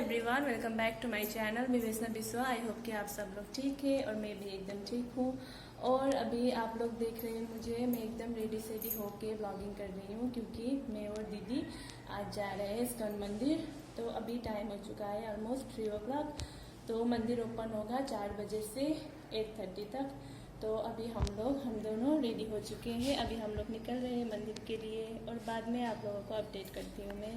Everyone, welcome back to my channel. मैं Vaishnav Biswa. I hope कि आप सब लोग ठीक है और मैं भी एकदम ठीक हूँ। और अभी आप लोग देख रहे हैं मुझे, मैं एकदम रेडी सेडी होके ब्लॉगिंग कर रही हूँ क्योंकि मैं और दीदी आज जा रहे हैं इस्कॉन मंदिर। तो अभी टाइम हो चुका है ऑलमोस्ट 3 o'clock। तो मंदिर ओपन होगा 4 बजे से 8:30 तक। तो अभी हम दोनों रेडी हो चुके हैं। अभी हम लोग निकल रहे हैं मंदिर के लिए और बाद में आप लोगों को अपडेट करती हूँ मैं।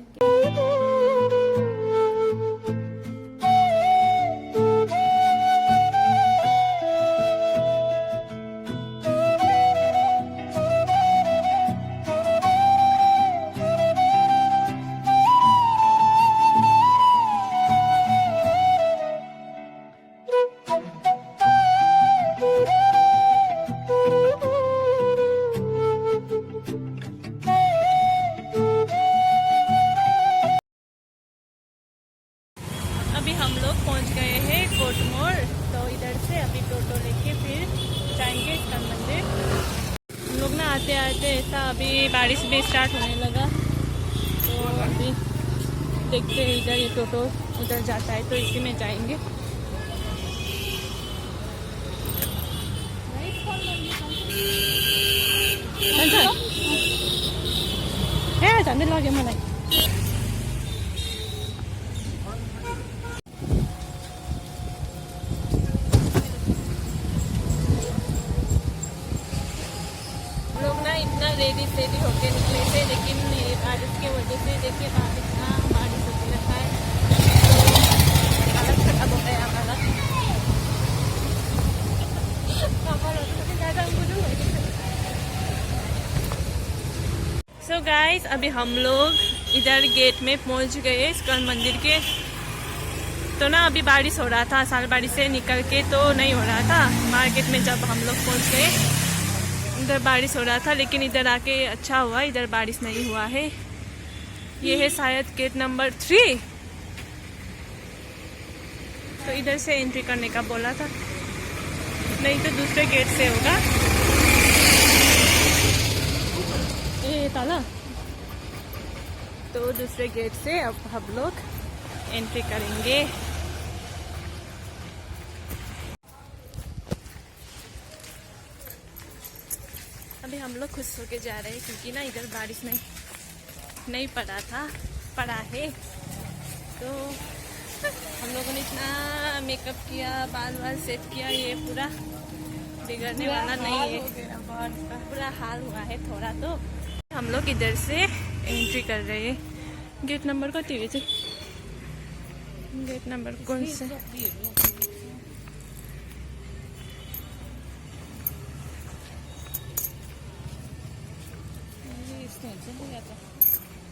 अभी हम लोग पहुंच गए हैं कोट मोड़। तो इधर से अभी टोटो लेके फिर जाएंगे इस्कॉन मंदिर। हम लोग ना आते आते ऐसा अभी बारिश भी स्टार्ट होने लगा। तो अभी देखते हैं, इधर ये टोटो उधर जाता है तो इसी में जाएंगे। है जाने लगे मलाई। इतना रेडी सेडी होके निकले थे, लेकिन बारिश की वजह से देखिए बारिश होने लगा है तो हालत खराब हो गया हमारा। सो गाइस, अभी हम लोग इधर गेट में पहुंच गए इस्कॉन मंदिर के। तो ना अभी बारिश हो रहा था, साल बारिश से निकल के तो नहीं हो रहा था। मार्केट में जब हम लोग पहुंच गए इधर बारिश हो रहा था, लेकिन इधर आके अच्छा हुआ, इधर बारिश नहीं हुआ है। ये है शायद गेट नंबर 3। तो इधर से एंट्री करने का बोला था, नहीं तो दूसरे गेट से होगा। ये ताला, तो दूसरे गेट से अब हम लोग एंट्री करेंगे। अभी हम लोग खुश होके जा रहे हैं क्योंकि ना इधर बारिश नहीं पड़ा है। तो हम लोगों ने इतना मेकअप किया, बाल सेट किया, ये पूरा बिगड़ने वाला नहीं है, पूरा हाल हुआ है थोड़ा। तो हम लोग इधर से एंट्री कर रहे हैं। गेट नंबर को गेट नंबर कौन सा?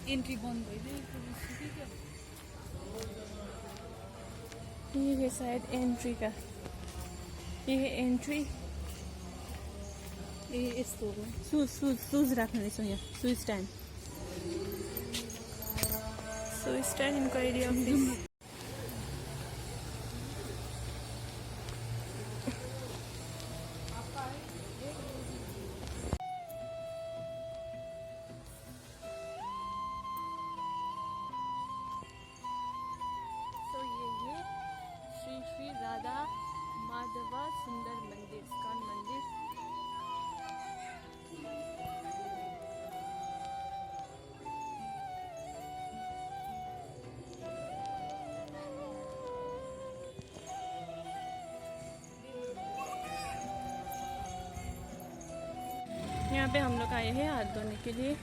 एंट्री बंद भइदियो। ये है शायद एंट्री का, ये है एंट्री। ये यस्तो हो, सुज राख्ने रहेछ यहाँ, shoes stand inquiry office. Shri Radha Madhava Sundar Mandir, ISKCON मंदिर। यहाँ पे हम लोग आए हैं हाथ धोने के लिए।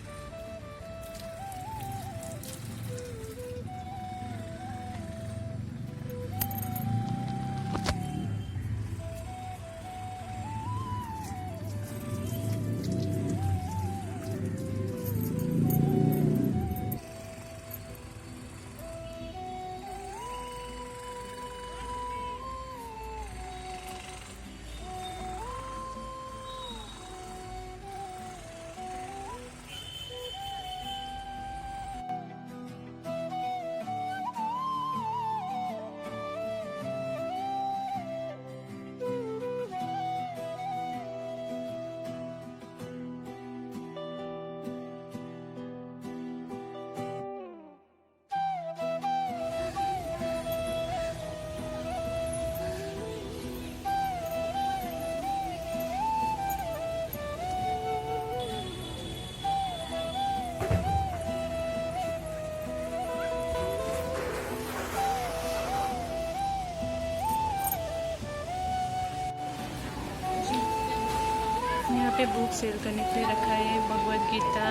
यहाँ पे बुक सेल करने के लिए रखा है, भगवद गीता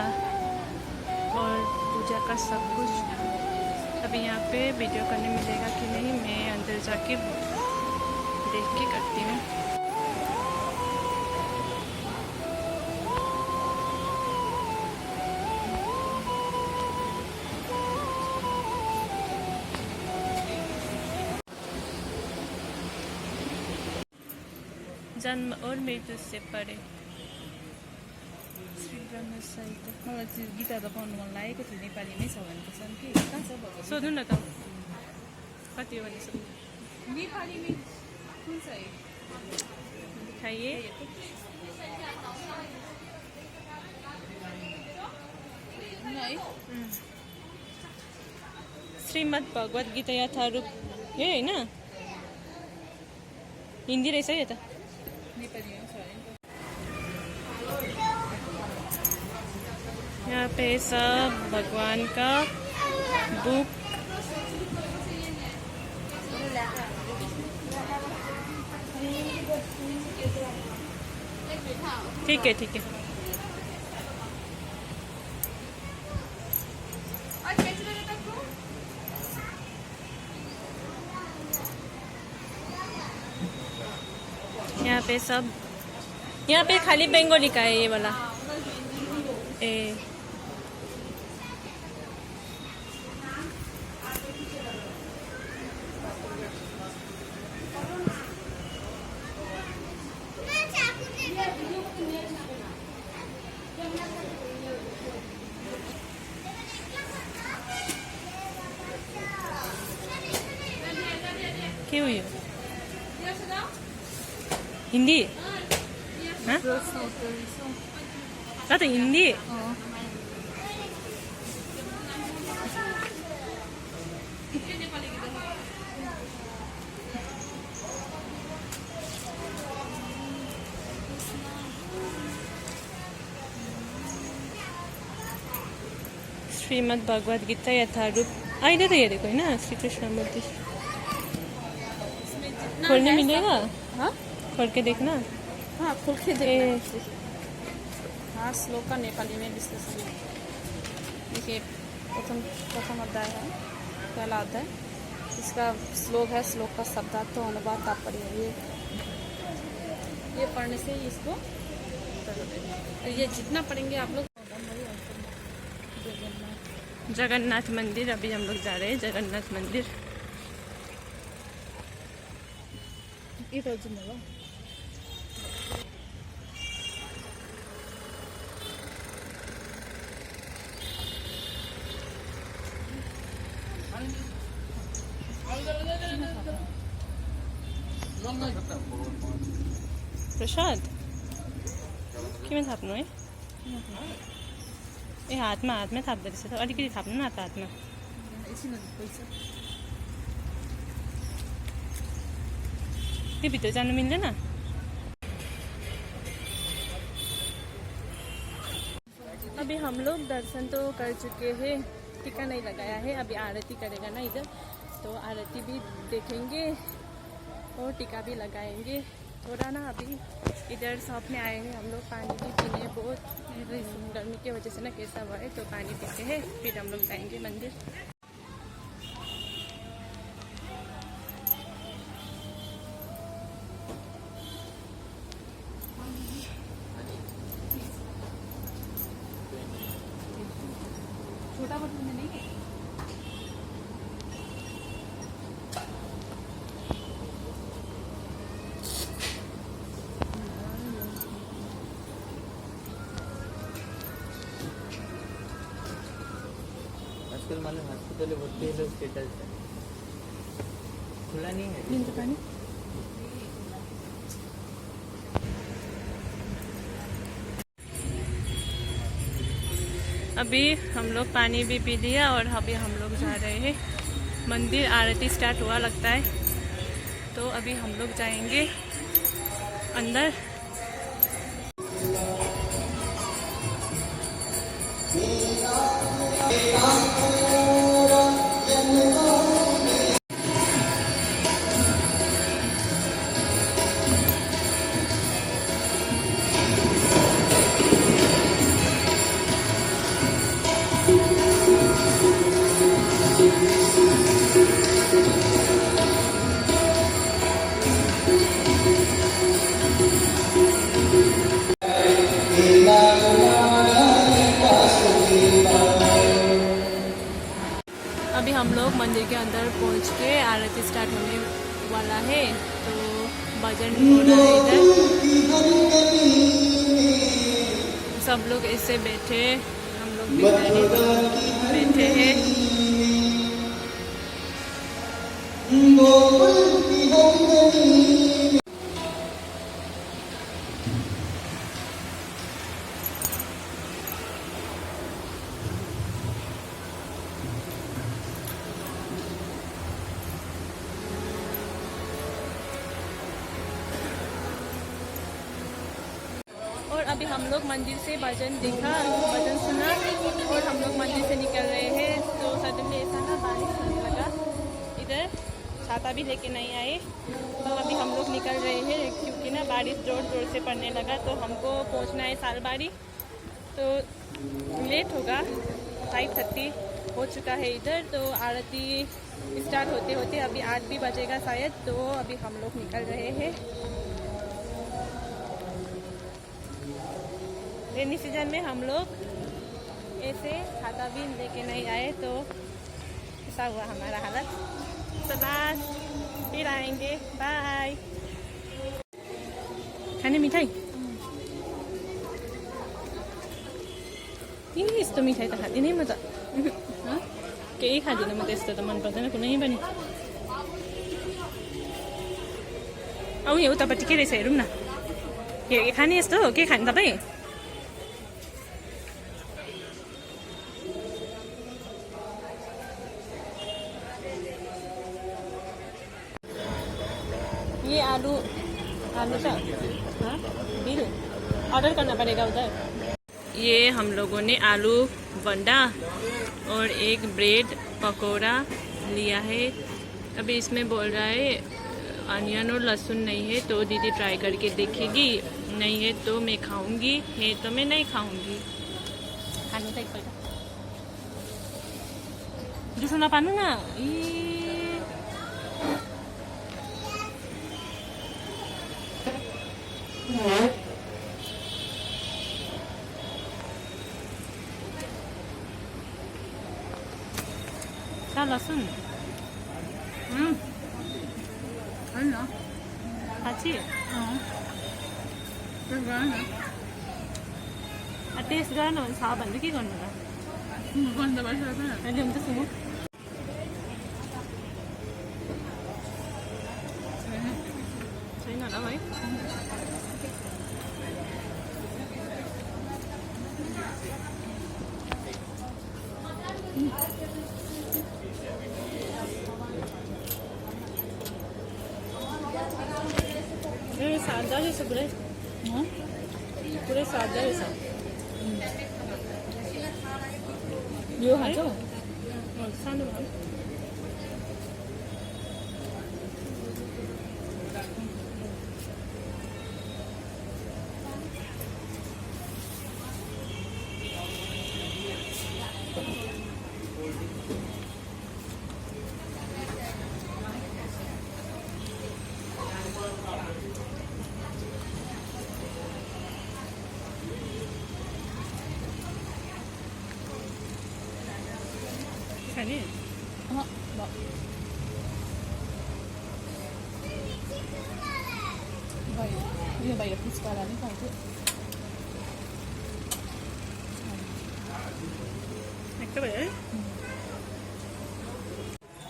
और पूजा का सब कुछ। अभी यहाँ पे वीडियो करने मिलेगा कि नहीं, मैं अंदर जाके देख के करती हूँ। जन्म और मृत्यु से परे श्री ब्रह्म सहित। मलाई चाहिँ गीता त पढ्नु मन लागेको थियो, नेपालीमै छ भने त छन् कि कहाँ छ भगवत सोध्नु न त कति हो भने सोध्नु। नेपालीमै कुन चाहिँ दिखाइए। है श्रीमद् भगवद गीता यथारूप यो होइन, हिन्दी रहेछ यो त। नेपालीमै छ अरे नि त। यहाँ पे सब भगवान का बुक। ठीक है ठीक है। यहाँ पे सब, यहाँ पे खाली बंगाली का है ये वाला। ए के हो यो? हिन्दी? हाँ? त हिन्दी? श्रीमद् भगवद गीता यथारूप अहिले त हेरेको होइन, श्रीकृष्ण मूर्ति। खोलने मिलेगा? हाँ खोल के देखना। हाँ खोल के देखना। हाँ श्लोक का नेपाली में विश्लेषण। देखिए प्रथम अध्याय है, पहला अध्याय। इसका श्लोक है, श्लोक का शब्दार्थ तो अनुवाद तात्पर्य। ये पढ़ने से इसको ये जितना पढ़ेंगे आप लोग। जगन्नाथ मंदिर, अभी हम लोग जा रहे हैं जगन्नाथ मंदिर। ये तो जुम्मा प्रसाद केमा थाप्नु है? ए हातमा थाप्दो रहेछ त, अलिकति थाप्नु न त हातमा। त्यो भित्र जानु मिल्दैन? अभी हम लोग दर्शन तो कर चुके हैं, टीका नहीं लगाया है। अभी आरती करेगा ना इधर, तो आरती भी देखेंगे और टीका भी लगाएंगे। थोड़ा ना अभी इधर शॉप में आए हैं हम लोग, पानी भी पीने। बहुत गर्मी की वजह से ना कैसा हुआ है, तो पानी पीते हैं फिर हम लोग जाएंगे मंदिर। छोटा बर्तन में नहीं है। आजकल मालूम हॉस्पिटल में भर्ती है लोग, स्टेटस है खुला नहीं है। पानी अभी हम लोग पानी भी पी लिया और अभी हम लोग जा रहे हैं मंदिर। आरती स्टार्ट हुआ लगता है, तो अभी हम लोग जाएंगे अंदर। आरती स्टार्ट होने वाला है, तो भजन हो रहा है इधर। सब लोग ऐसे बैठे, हम लोग भी बैठे हैं। और अभी हम लोग मंदिर से भजन देखा, भजन सुना और हम लोग मंदिर से निकल रहे हैं। तो सडनली ऐसा ना बारिश होने लगा, इधर छाता भी लेके नहीं आए। तो अभी हम लोग निकल रहे हैं क्योंकि ना बारिश जोर जोर से पड़ने लगा। तो हमको पहुंचना है सालबाड़ी, तो लेट होगा। 5:30 हो चुका है इधर। तो आरती स्टार्ट होते होते अभी 8 भी बजेगा शायद। तो अभी हम लोग निकल रहे हैं। रेनी सीजन में हम लोग ऐसे छाता भी लेके नहीं आए, तो ऐसा हुआ हमारा हालत। तो बस फिर आएंगे, बाय। खाने मिठाई यस्तो मिठाई त खाँदिनँ म त। केही खाँदिनँ म, त्यस्तो त मन पर्दैन कुनै पनि। औ यहाँ उतापट्टि के रहेछ हेरौँ न। खाने यस्तो हो? के खाने तपाईँ? ये आलू का बिल ऑर्डर करना पड़ेगा उधर। ये हम लोगों ने आलू वंडा और एक ब्रेड पकोड़ा लिया है। अभी इसमें बोल रहा है अनियन और लहसुन नहीं है, तो दीदी ट्राई करके देखेगी। नहीं है तो मैं खाऊंगी, है तो मैं नहीं खाऊंगी। खानु त एकपल्ट जुसो नपार्नु न। क्या लहसुन? अच्छी टेस्ट गरेन भने छ भने के गर्नु र? अहिले हुन्छ सुमु छैन होला है। सादा रहेछ पुरै, पुरै सादा रहेछ। यो खान्छौ? सानो भयो। खाने यो बाहिर पुच्काला नै पाउँथ्यो।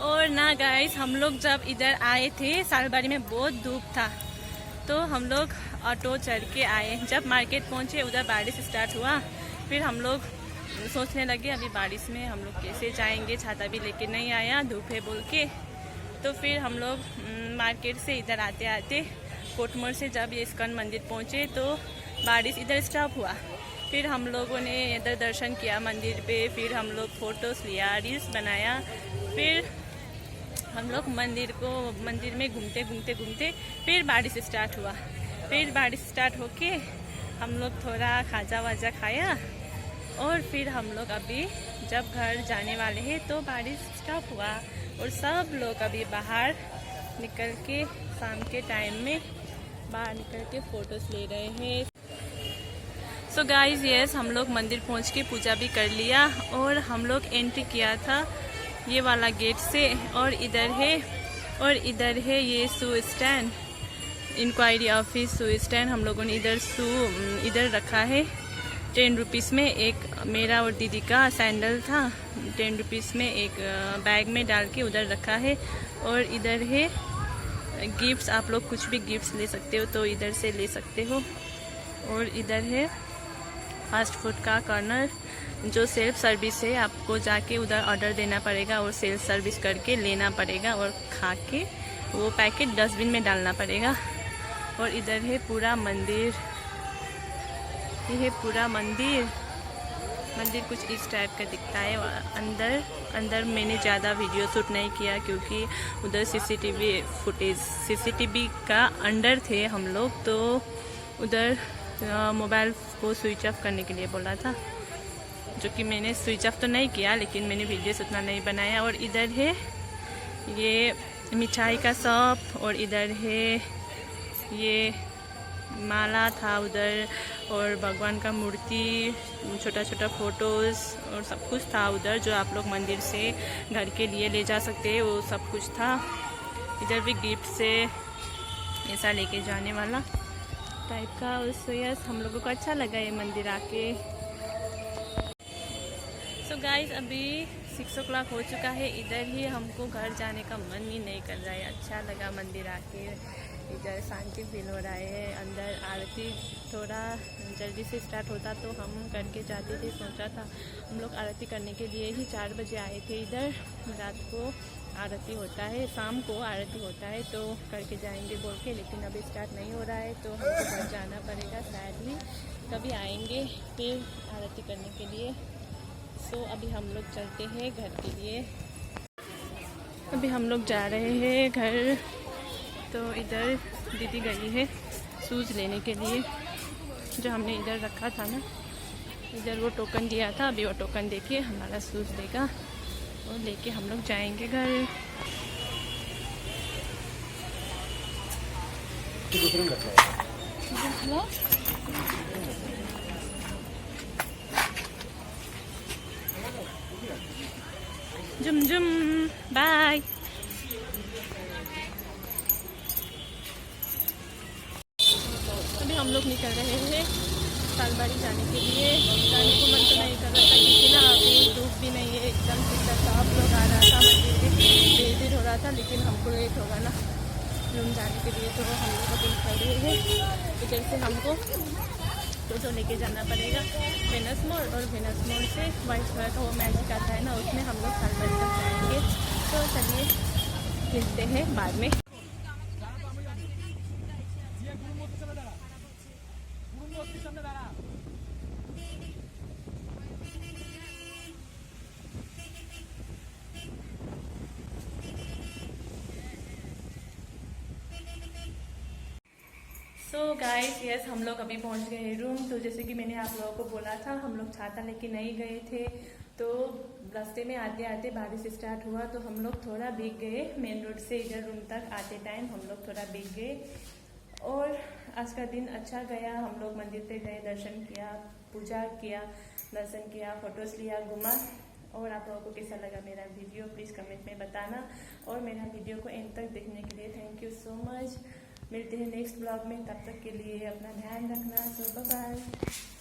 और ना गाइस, हम लोग जब इधर आए थे सालबाड़ी में बहुत धूप था, तो हम लोग ऑटो चढ़ के आए। जब मार्केट पहुंचे उधर बारिश स्टार्ट हुआ। फिर हम लोग सोचने लगे अभी बारिश में हम लोग कैसे जाएंगे, छाता भी लेके नहीं आया, धूप है बोल के। तो फिर हम लोग मार्केट से इधर आते आते कोटमोड़ से जब ये इस्कॉन मंदिर पहुंचे तो बारिश इधर स्टॉप हुआ। फिर हम लोगों ने इधर दर्शन किया मंदिर पे, फिर हम लोग फ़ोटोज़ लिया, रील्स बनाया। फिर हम लोग मंदिर में घूमते घूमते फिर बारिश स्टार्ट हुआ। फिर बारिश स्टार्ट होके हम लोग थोड़ा खाजा वाजा खाया और फिर हम लोग अभी जब घर जाने वाले हैं तो बारिश स्टॉप हुआ और सब लोग अभी बाहर निकल के शाम के टाइम में बाहर निकल के फ़ोटोज़ ले रहे हैं। सो गाइज यस, हम लोग मंदिर पहुंच के पूजा भी कर लिया और हम लोग एंट्री किया था ये वाला गेट से। और इधर है और इधर है ये शू स्टैंड, इंक्वायरी ऑफिस शू स्टैंड। हम लोगों ने इधर रखा है 10 रुपीज़ में। एक मेरा और दीदी का सैंडल था 10 रुपीज़ में, एक बैग में डाल के उधर रखा है। और इधर है गिफ्ट्स, आप लोग कुछ भी गिफ्ट्स ले सकते हो तो इधर से ले सकते हो। और इधर है फास्ट फूड का कॉर्नर जो सेल्फ सर्विस है, आपको जाके उधर ऑर्डर देना पड़ेगा और सेल्फ सर्विस करके लेना पड़ेगा और खा के वो पैकेट डस्टबिन में डालना पड़ेगा। और इधर है पूरा मंदिर, ये है पूरा मंदिर कुछ इस टाइप का दिखता है। अंदर मैंने ज़्यादा वीडियो शूट नहीं किया क्योंकि उधर सीसीटीवी का अंडर थे हम लोग, तो उधर मोबाइल को स्विच ऑफ करने के लिए बोला था, जो कि मैंने स्विच ऑफ तो नहीं किया लेकिन मैंने वीडियो उतना नहीं बनाया। और इधर है ये मिठाई का शॉप, और इधर है ये माला था उधर, और भगवान का मूर्ति, छोटा छोटा फोटोज़ और सब कुछ था उधर जो आप लोग मंदिर से घर के लिए ले जा सकते हैं, वो सब कुछ था। इधर भी गिफ्ट से ऐसा लेके जाने वाला टाइप का। उससे यस हम लोगों को अच्छा लगा ये मंदिर आके। सो गाइस अभी 6 o'clock हो चुका है। इधर ही हमको घर जाने का मन ही नहीं कर रहा है। अच्छा लगा मंदिर आके, इधर शांति फील हो रहा है। अंदर आरती थोड़ा जल्दी से स्टार्ट होता तो हम करके जाते थे, सोचा था हम लोग आरती करने के लिए ही 4 बजे आए थे। इधर रात को आरती होता है, शाम को आरती होता है तो करके जाएंगे बोल के, लेकिन अभी स्टार्ट नहीं हो रहा है तो हमको घर जाना पड़ेगा। शायद कभी आएंगे फिर आरती करने के लिए। सो अभी हम लोग चलते हैं घर के लिए। अभी हम लोग जा रहे हैं घर। तो इधर दीदी गई है शूज़ लेने के लिए जो हमने इधर रखा था ना, इधर वो टोकन दिया था। अभी वो टोकन देके हमारा शूज़ देगा और लेके हम लोग जाएंगे घर। जुम जुम बाय। अभी हम लोग निकल रहे हैं सालबाड़ी जाने के लिए। जाने को मन तो नहीं कर रहा था क्योंकि ना अभी धूप भी नहीं है, एकदम ठीक था। आप लोग आ रहा था मंदिर से, देर हो रहा था, लेकिन हमको लेट होगा ना रूम जाने के लिए, तो हम लोग अभी निकल रहे हैं। इधर से हमको तो लेके जाना पड़ेगा वेनस मोड़, और वेनस मोड़ से वाइट कलर का वो मैजिक आता है ना, उसमें हम लोग सालबाड़ी तक जाएंगे। तो चलिए मिलते हैं बाद में। सो गाइस यस हम लोग अभी पहुंच गए रूम। तो जैसे कि मैंने आप लोगों को बोला था, हम लोग छाता लेके नहीं गए थे, तो रास्ते में आते आते बारिश स्टार्ट हुआ तो हम लोग थोड़ा भीग गए। मेन रोड से इधर रूम तक आते टाइम हम लोग थोड़ा भीग गए। और आज का दिन अच्छा गया। हम लोग मंदिर पे गए, दर्शन किया, पूजा किया, दर्शन किया, फोटोज लिया, घूमा। और आप लोगों को कैसा लगा मेरा वीडियो प्लीज़ कमेंट में बताना। और मेरा वीडियो को एंड तक देखने के लिए थैंक यू सो मच। मिलते हैं नेक्स्ट ब्लॉग में, तब तक के लिए अपना ध्यान रखना। सो बाय बाय।